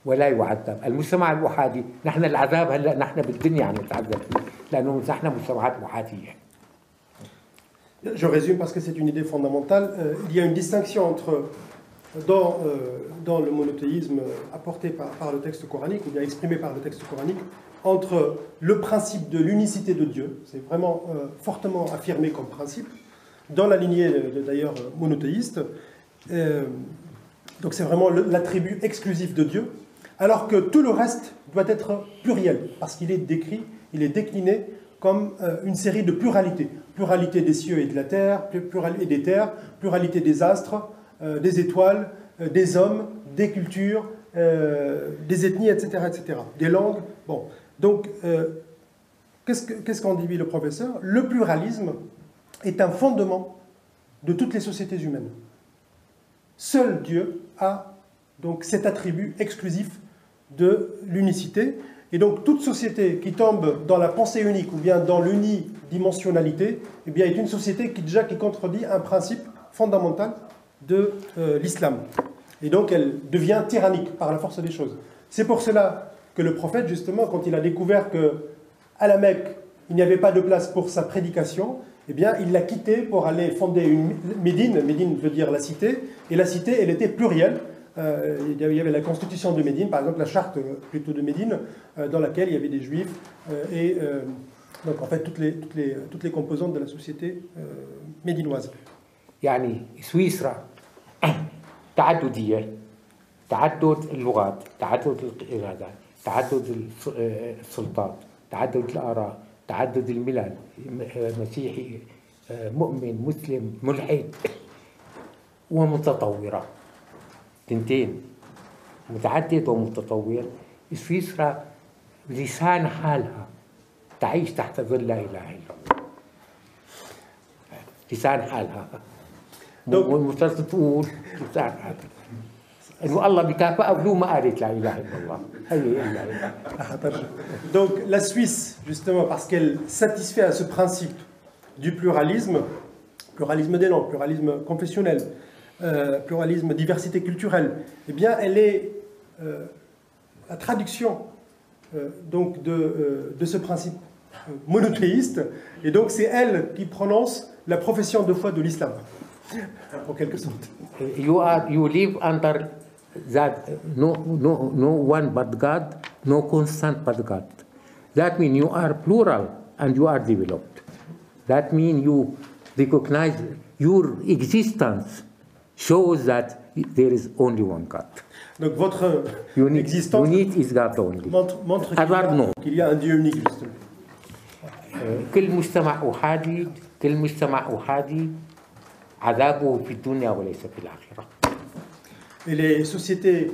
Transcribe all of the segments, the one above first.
ولا يعذب. المجتمع الأحادي نحن العذاب هلا نحن بالدنيا عم نتعذب فيه لأنه نحن مجتمعات أحادية. Je résume parce que c'est une idée fondamentale. Il y a une distinction entre, dans le monothéisme apporté par le texte coranique, ou bien exprimé par le texte coranique, entre le principe de l'unicité de Dieu, c'est vraiment fortement affirmé comme principe, dans la lignée d'ailleurs monothéiste, donc c'est vraiment l'attribut exclusif de Dieu, alors que tout le reste doit être pluriel, parce qu'il est décrit, il est décliné comme une série de pluralités. Pluralité des cieux et de la terre, pluralité des terres, pluralité des astres, des étoiles, des hommes, des cultures, des ethnies, etc., etc., des langues. Bon. Donc, qu'est-ce qu'en dit le professeur? Le pluralisme est un fondement de toutes les sociétés humaines. Seul Dieu a donc cet attribut exclusif de l'unicité. Et donc toute société qui tombe dans la pensée unique ou bien dans l'unidimensionnalité, eh bien, est une société qui contredit un principe fondamental de l'islam. Et donc elle devient tyrannique par la force des choses. C'est pour cela que le prophète, justement, quand il a découvert qu'à la Mecque, il n'y avait pas de place pour sa prédication, eh bien, il l'a quitté pour aller fonder une Médine. Médine veut dire la cité, et la cité, elle était plurielle. Il y avait la constitution de Médine, par exemple la charte plutôt de Médine, dans laquelle il y avait des juifs, et donc en fait toutes les composantes de la société médinoise. يعني سويسرا تعددية، تعدد اللغات، تعدد القيادات، تعدد السلطات، تعدد الآراء، تعدد الملل، مسيحي، مؤمن، مسلم، ملحد، ومتطورة. تنتين، متعدد ومتطور. سويسرا لسان حالها تعيش تحت ظل لا إله إلا الله. لسان حالها. والمفترض تقول لسان حالها. إنه الله بكافئها بدون ما قالت لا إله إلا الله. هي إلا الله. Donc la Suisse, justement, parce qu'elle satisfait à ce principe du pluralisme des langues, pluralisme confessionnel, pluralisme, diversité culturelle, eh bien, elle est la traduction donc de ce principe monothéiste, et donc c'est elle qui prononce la profession de foi de l'islam, en quelque sorte. You live under that no one but God, no constant but God. That means you are plural and you are developed. That means you recognize your existence shows that there is only one God. Donc votre existence is God only. montre qu'il y a un Dieu unique, justement. كل مجتمع أحادي عذابه في الدنيا وليس في الآخرة. Et les sociétés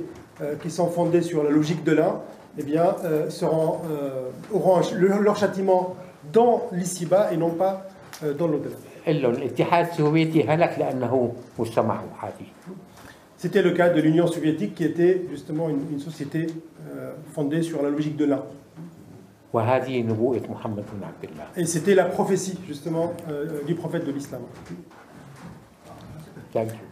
qui sont fondées sur la logique de l'un, eh bien, auront leur châtiment dans l'ici-bas et non pas dans l'au-delà. الاتحاد السوفيتي هلك لأنه مجتمع أحادي. C'était le cas de l'Union soviétique qui était justement une société fondée sur la logique de l'un. وهذه نبوءة محمد بن عبد الله. Et c'était la prophétie justement du prophète de l'islam. Thank you.